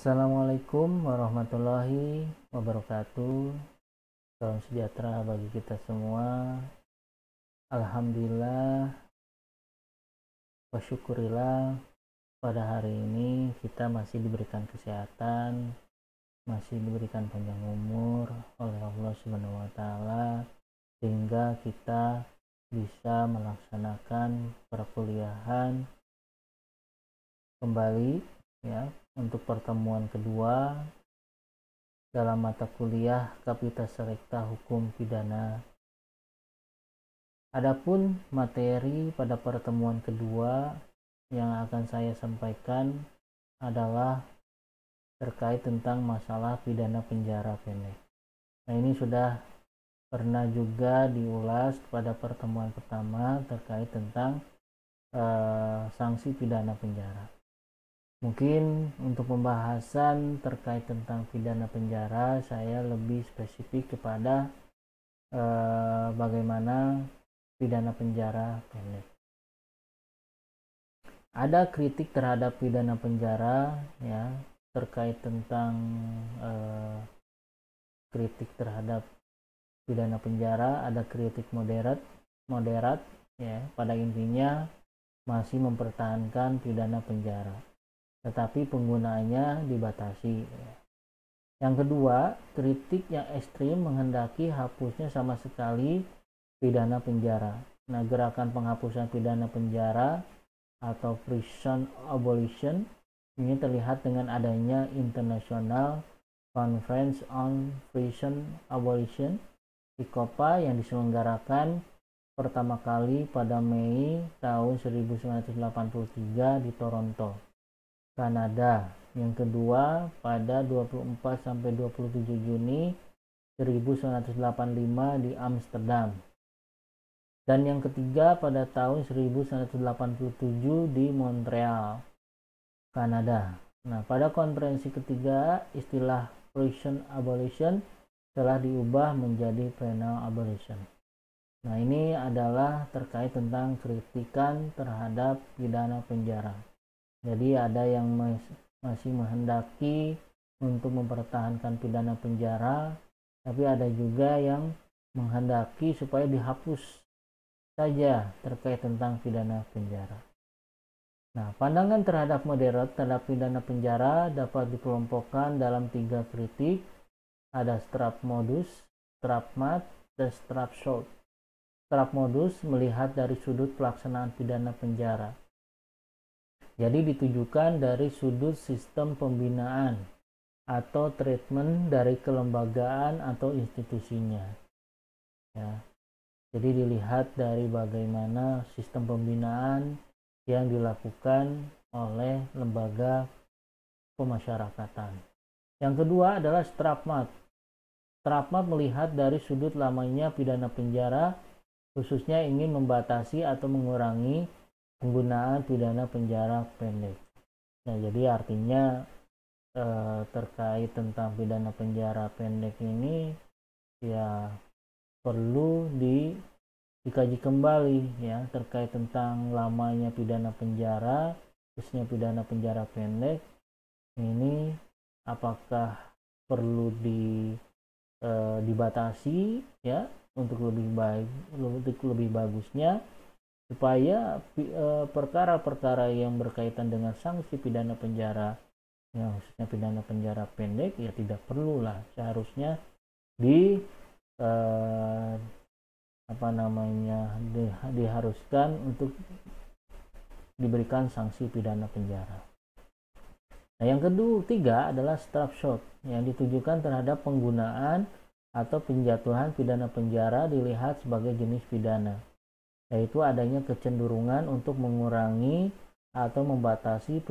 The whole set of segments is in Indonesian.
Assalamualaikum warahmatullahi wabarakatuh. Salam sejahtera bagi kita semua. Alhamdulillah wa syukurillah, pada hari ini kita masih diberikan kesehatan, masih diberikan panjang umur oleh Allah Subhanahu wa taala, sehingga kita bisa melaksanakan perkuliahan kembali ya untuk pertemuan kedua dalam mata kuliah Kapitalis Rekta Hukum Pidana. Adapun materi pada pertemuan kedua yang akan saya sampaikan adalah terkait tentang masalah pidana penjara pendek. Nah, ini sudah pernah juga diulas pada pertemuan pertama terkait tentang sanksi pidana penjara. Mungkin untuk pembahasan terkait tentang pidana penjara, saya lebih spesifik kepada bagaimana pidana penjara pendek. Ada kritik terhadap pidana penjara ya, terkait tentang kritik terhadap pidana penjara, ada kritik moderat ya, pada intinya masih mempertahankan pidana penjara, tetapi penggunaannya dibatasi. Yang kedua, kritik yang ekstrim menghendaki hapusnya sama sekali pidana penjara. Nah, gerakan penghapusan pidana penjara atau prison abolition ini terlihat dengan adanya International Conference on Prison Abolition (ICOPA) yang diselenggarakan pertama kali pada Mei tahun 1983 di Toronto, Kanada. Yang kedua pada 24 sampai 27 Juni 1985 di Amsterdam. Dan yang ketiga pada tahun 1987 di Montreal, Kanada. Nah, pada konferensi ketiga istilah prison abolition telah diubah menjadi penal abolition. Nah, ini adalah terkait tentang kritikan terhadap pidana penjara. Jadi ada yang masih menghendaki untuk mempertahankan pidana penjara, tapi ada juga yang menghendaki supaya dihapus saja terkait tentang pidana penjara. Nah, pandangan terhadap moderat terhadap pidana penjara dapat dikelompokkan dalam 3 kritik. Ada strap modus, strap mat, dan strap short. Strap modus melihat dari sudut pelaksanaan pidana penjara. Jadi ditujukan dari sudut sistem pembinaan atau treatment dari kelembagaan atau institusinya. Ya. Jadi dilihat dari bagaimana sistem pembinaan yang dilakukan oleh lembaga pemasyarakatan. Yang kedua adalah strap mat. Strap mat melihat dari sudut lamanya pidana penjara, khususnya ingin membatasi atau mengurangi penggunaan pidana penjara pendek. Nah, jadi artinya terkait tentang pidana penjara pendek ini ya perlu dikaji kembali ya, terkait tentang lamanya pidana penjara, khususnya pidana penjara pendek ini apakah perlu dibatasi ya untuk lebih bagusnya, supaya perkara-perkara yang berkaitan dengan sanksi pidana penjara ya, khususnya pidana penjara pendek ya tidak perlulah seharusnya diharuskan untuk diberikan sanksi pidana penjara. Nah, yang ketiga adalah strap short yang ditujukan terhadap penggunaan atau penjatuhan pidana penjara dilihat sebagai jenis pidana, yaitu adanya kecenderungan untuk mengurangi atau membatasi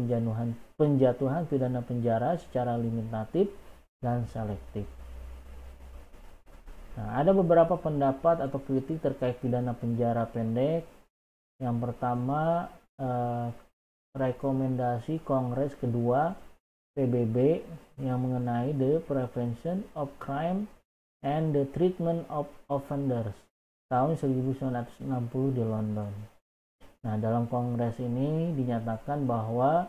penjatuhan pidana penjara secara limitatif dan selektif. Nah, ada beberapa pendapat atau kritik terkait pidana penjara pendek. Yang pertama, rekomendasi Kongres kedua PBB yang mengenai the prevention of crime and the treatment of offenders tahun 1960 di London. Nah, dalam kongres ini dinyatakan bahwa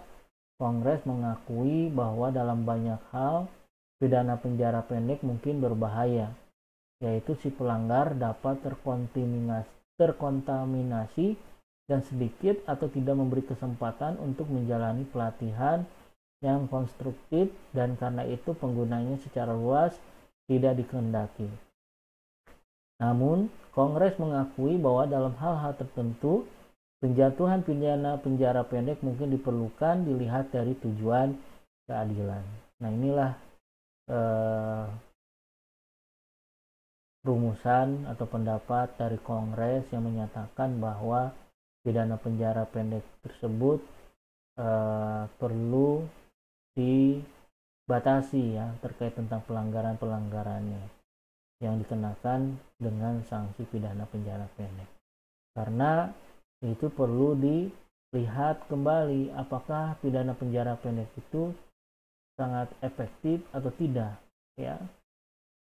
Kongres mengakui bahwa dalam banyak hal pidana penjara pendek mungkin berbahaya, yaitu si pelanggar dapat terkontaminasi dan sedikit atau tidak memberi kesempatan untuk menjalani pelatihan yang konstruktif, dan karena itu penggunanya secara luas tidak dikehendaki. Namun, Kongres mengakui bahwa dalam hal-hal tertentu penjatuhan pidana penjara pendek mungkin diperlukan dilihat dari tujuan keadilan. Nah, inilah rumusan atau pendapat dari Kongres yang menyatakan bahwa pidana penjara pendek tersebut perlu dibatasi ya, terkait tentang pelanggaran-pelanggarannya yang dikenakan dengan sanksi pidana penjara pendek. Karena itu perlu dilihat kembali apakah pidana penjara pendek itu sangat efektif atau tidak ya.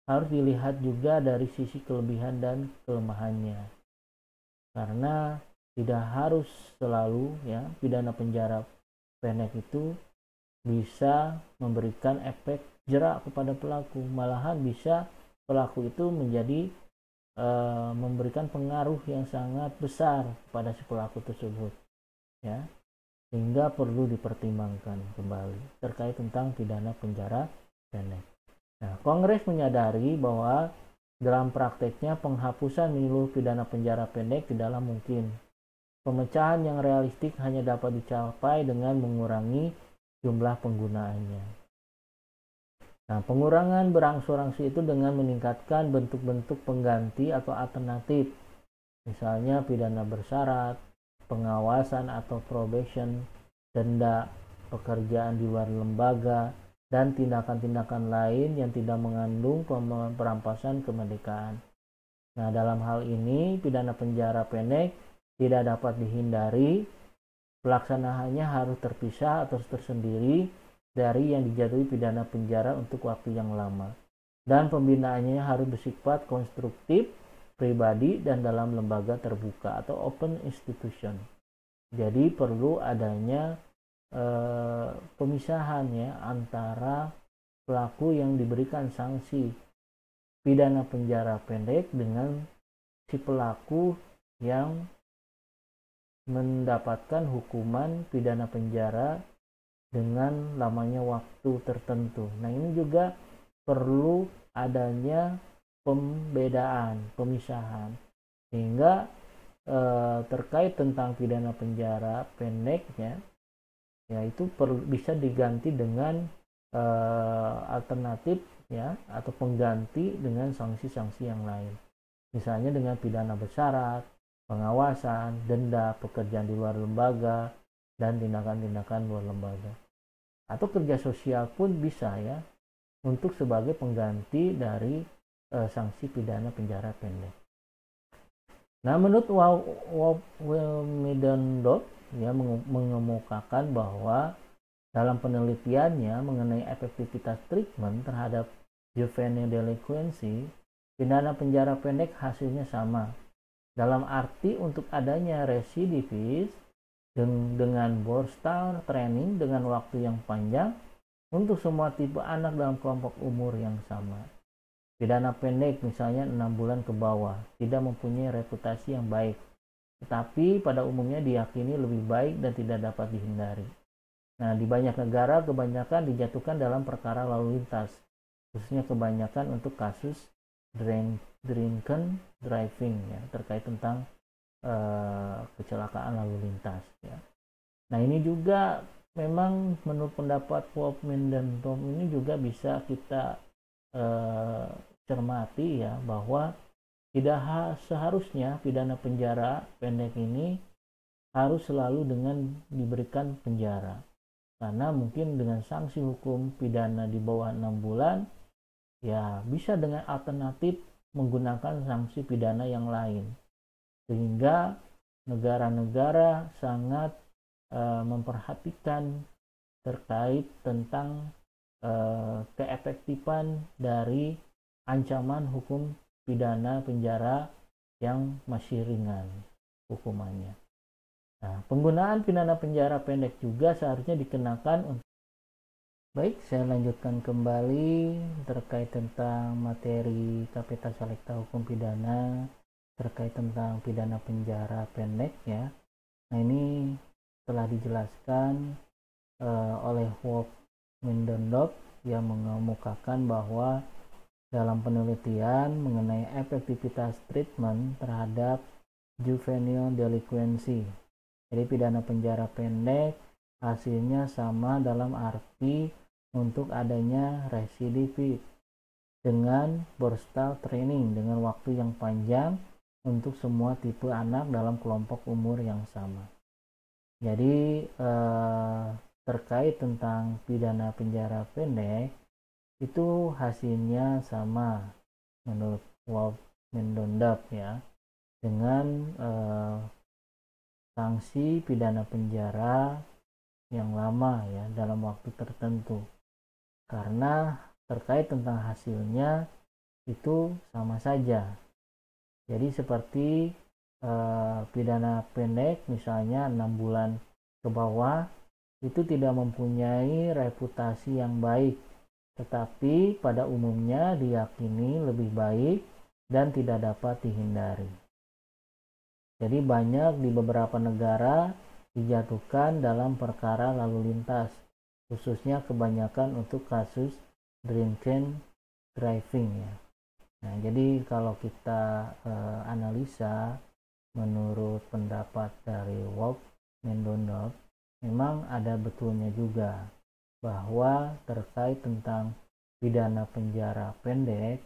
Harus dilihat juga dari sisi kelebihan dan kelemahannya. Karena tidak harus selalu ya pidana penjara pendek itu bisa memberikan efek jerak kepada pelaku, malahan bisa pelaku itu menjadi memberikan pengaruh yang sangat besar kepada si pelaku tersebut ya, sehingga perlu dipertimbangkan kembali terkait tentang pidana penjara pendek. Nah, Kongres menyadari bahwa dalam prakteknya penghapusan menyeluruh pidana penjara pendek tidaklah mungkin. Pemecahan yang realistik hanya dapat dicapai dengan mengurangi jumlah penggunaannya. Nah, pengurangan berangsur-angsur itu dengan meningkatkan bentuk-bentuk pengganti atau alternatif. Misalnya pidana bersyarat, pengawasan atau probation, denda, pekerjaan di luar lembaga, dan tindakan-tindakan lain yang tidak mengandung perampasan kemerdekaan. Nah, dalam hal ini pidana penjara pendek tidak dapat dihindari. Pelaksanaannya harus terpisah atau tersendiri dari yang dijatuhi pidana penjara untuk waktu yang lama, dan pembinaannya harus bersifat konstruktif, pribadi, dan dalam lembaga terbuka atau open institution. Jadi perlu adanya pemisahan ya antara pelaku yang diberikan sanksi pidana penjara pendek dengan si pelaku yang mendapatkan hukuman pidana penjara dengan lamanya waktu tertentu. Nah, ini juga perlu adanya pembedaan, pemisahan, sehingga terkait tentang pidana penjara pendeknya, yaitu bisa diganti dengan alternatif ya, atau pengganti dengan sanksi-sanksi yang lain. Misalnya dengan pidana bersyarat, pengawasan, denda, pekerjaan di luar lembaga, dan tindakan-tindakan luar lembaga. Atau kerja sosial pun bisa ya, untuk sebagai pengganti dari sanksi pidana penjara pendek. Nah, menurut Middendorf ya mengemukakan bahwa dalam penelitiannya mengenai efektivitas treatment terhadap juvenile delinquency, pidana penjara pendek hasilnya sama. Dalam arti untuk adanya residivis dengan burst-style training dengan waktu yang panjang untuk semua tipe anak dalam kelompok umur yang sama. Pidana pendek misalnya 6 bulan ke bawah tidak mempunyai reputasi yang baik, tetapi pada umumnya diyakini lebih baik dan tidak dapat dihindari. Nah, di banyak negara kebanyakan dijatuhkan dalam perkara lalu lintas, khususnya kebanyakan untuk kasus drunken driving ya, terkait tentang kecelakaan lalu lintas ya. Nah, ini juga memang menurut pendapat Wolfman dan Tom ini juga bisa kita cermati ya, bahwa tidak seharusnya pidana penjara pendek ini harus selalu dengan diberikan penjara, karena mungkin dengan sanksi hukum pidana di bawah 6 bulan ya bisa dengan alternatif menggunakan sanksi pidana yang lain, sehingga negara-negara sangat memperhatikan terkait tentang keefektifan dari ancaman hukum pidana penjara yang masih ringan hukumannya. Nah, penggunaan pidana penjara pendek juga seharusnya dikenakan untuk. Baik, saya lanjutkan kembali terkait tentang materi Kapita Selekta Hukum Pidana terkait tentang pidana penjara pendek ya. Nah, ini telah dijelaskan oleh Wolf Mendondorf yang mengemukakan bahwa dalam penelitian mengenai efektivitas treatment terhadap juvenile delinquency, jadi pidana penjara pendek hasilnya sama dalam arti untuk adanya residivis dengan burstal training dengan waktu yang panjang untuk semua tipe anak dalam kelompok umur yang sama. Jadi terkait tentang pidana penjara pendek itu hasilnya sama menurut Wolf Mendondorf ya, dengan sanksi pidana penjara yang lama ya dalam waktu tertentu, karena terkait tentang hasilnya itu sama saja. Jadi seperti pidana pendek misalnya 6 bulan ke bawah itu tidak mempunyai reputasi yang baik, tetapi pada umumnya diyakini lebih baik dan tidak dapat dihindari. Jadi banyak di beberapa negara dijatuhkan dalam perkara lalu lintas, khususnya kebanyakan untuk kasus drunken driving ya. Nah, jadi kalau kita analisa menurut pendapat dari Wolf Mendondorf, memang ada betulnya juga bahwa terkait tentang pidana penjara pendek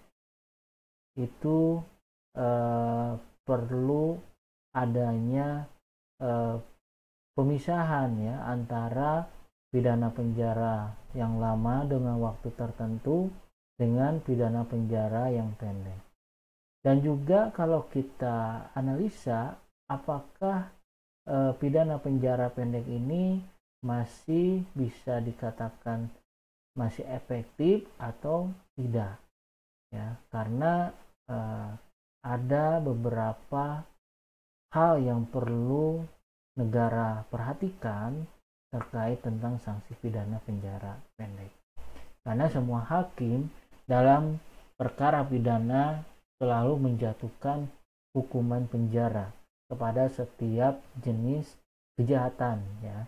itu perlu adanya pemisahan ya antara pidana penjara yang lama dengan waktu tertentu dengan pidana penjara yang pendek. Dan juga kalau kita analisa apakah pidana penjara pendek ini masih bisa dikatakan masih efektif atau tidak ya, karena ada beberapa hal yang perlu negara perhatikan terkait tentang sanksi pidana penjara pendek, karena semua hakim dalam perkara pidana selalu menjatuhkan hukuman penjara kepada setiap jenis kejahatan ya,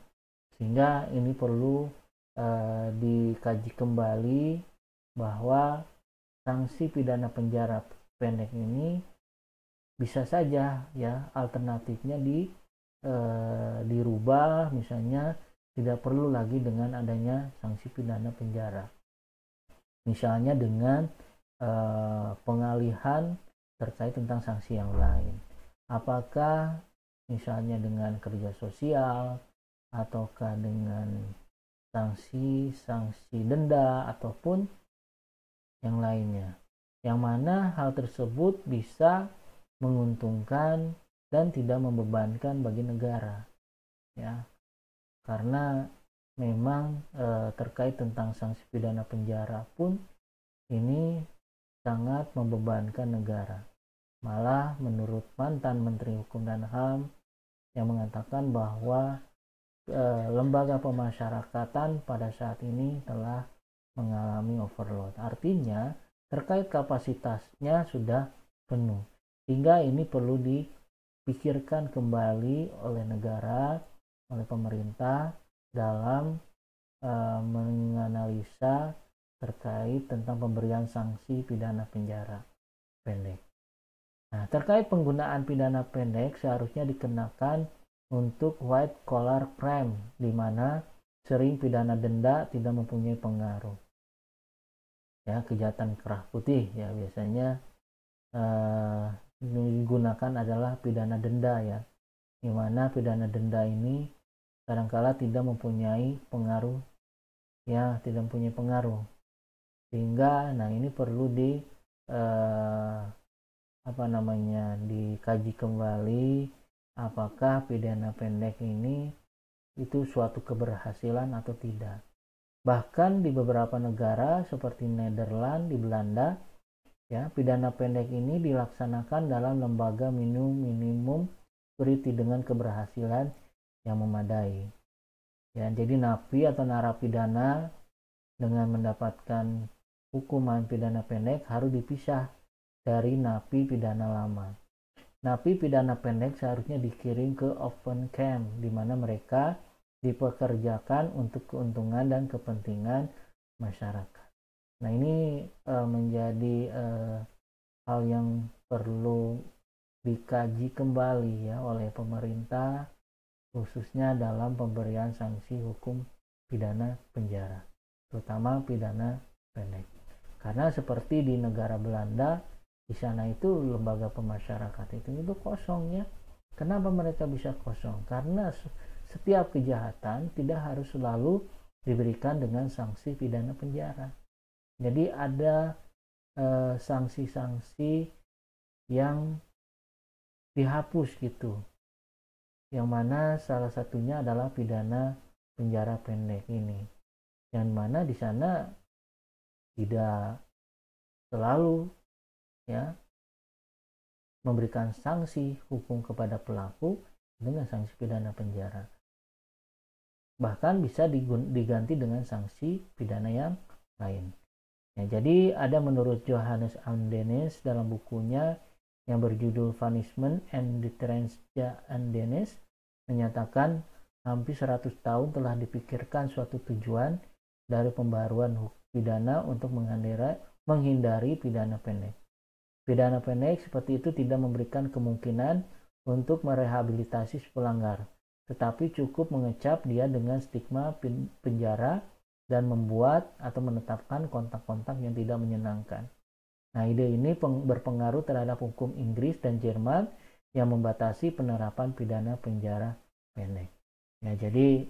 sehingga ini perlu dikaji kembali bahwa sanksi pidana penjara pendek ini bisa saja ya alternatifnya dirubah, misalnya tidak perlu lagi dengan adanya sanksi pidana penjara, misalnya dengan pengalihan terkait tentang sanksi yang lain, apakah misalnya dengan kerja sosial ataukah dengan sanksi denda ataupun yang lainnya, yang mana hal tersebut bisa menguntungkan dan tidak membebankan bagi negara ya, karena memang terkait tentang sanksi pidana penjara pun ini sangat membebankan negara. Malah menurut mantan Menteri Hukum dan HAM yang mengatakan bahwa lembaga pemasyarakatan pada saat ini telah mengalami overload. Artinya terkait kapasitasnya sudah penuh, sehingga ini perlu dipikirkan kembali oleh negara, oleh pemerintah dalam menganalisa terkait tentang pemberian sanksi pidana penjara pendek. Nah, terkait penggunaan pidana pendek seharusnya dikenakan untuk white collar crime, di mana sering pidana denda tidak mempunyai pengaruh. Ya, kejahatan kerah putih ya biasanya digunakan adalah pidana denda ya, di mana pidana denda ini kadangkala tidak mempunyai pengaruh ya, tidak mempunyai pengaruh, sehingga nah ini perlu dikaji kembali apakah pidana pendek ini itu suatu keberhasilan atau tidak. Bahkan di beberapa negara seperti Nederland, di Belanda ya, pidana pendek ini dilaksanakan dalam lembaga minimum security dengan keberhasilan yang memadai. Ya, jadi napi atau narapidana dengan mendapatkan hukuman pidana pendek harus dipisah dari napi pidana lama. Napi pidana pendek seharusnya dikirim ke open camp, di mana mereka dipekerjakan untuk keuntungan dan kepentingan masyarakat. Nah, ini menjadi hal yang perlu dikaji kembali ya oleh pemerintah, khususnya dalam pemberian sanksi hukum pidana penjara, terutama pidana pendek. Karena seperti di negara Belanda, di sana itu lembaga pemasyarakatan itu kosong ya. Kenapa mereka bisa kosong? Karena setiap kejahatan tidak harus selalu diberikan dengan sanksi pidana penjara. Jadi ada sanksi-sanksi yang dihapus gitu, yang mana salah satunya adalah pidana penjara pendek ini, yang mana di sana tidak selalu ya memberikan sanksi hukum kepada pelaku dengan sanksi pidana penjara, bahkan bisa diganti dengan sanksi pidana yang lain. Ya, jadi ada menurut Johannes Andenes dalam bukunya yang berjudul Punishment and Deterrence Andenes menyatakan hampir 100 tahun telah dipikirkan suatu tujuan dari pembaruan pidana untuk menghindari pidana pendek. Pidana pendek seperti itu tidak memberikan kemungkinan untuk merehabilitasi pelanggar, tetapi cukup mengecap dia dengan stigma penjara dan membuat atau menetapkan kontak-kontak yang tidak menyenangkan. Nah, ide ini berpengaruh terhadap hukum Inggris dan Jerman yang membatasi penerapan pidana penjara pendek. Ya, jadi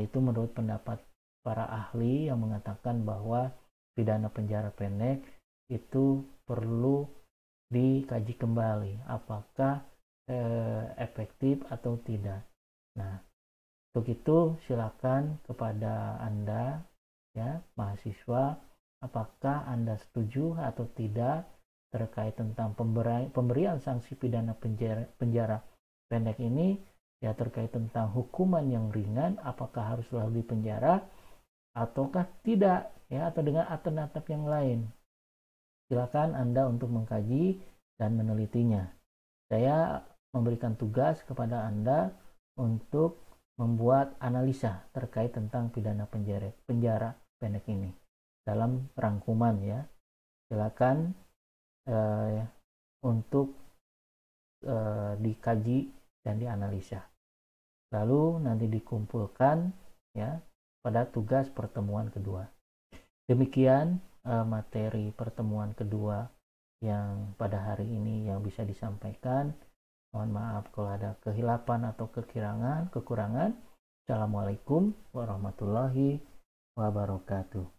itu menurut pendapat para ahli yang mengatakan bahwa pidana penjara pendek itu perlu dikaji kembali apakah efektif atau tidak. Nah, untuk itu silakan kepada Anda ya mahasiswa, apakah Anda setuju atau tidak terkait tentang pemberian sanksi pidana penjara pendek ini, ya terkait tentang hukuman yang ringan, apakah harus selalu dipenjara ataukah tidak ya, atau dengan alternatif yang lain. Silakan Anda untuk mengkaji dan menelitinya. Saya memberikan tugas kepada Anda untuk membuat analisa terkait tentang pidana penjara pendek ini dalam rangkuman ya. Silakan untuk dikaji dan dianalisa. Lalu nanti dikumpulkan ya pada tugas pertemuan kedua. Demikian materi pertemuan kedua yang pada hari ini yang bisa disampaikan. Mohon maaf kalau ada kehilapan atau kekurangan. Assalamualaikum warahmatullahi wabarakatuh.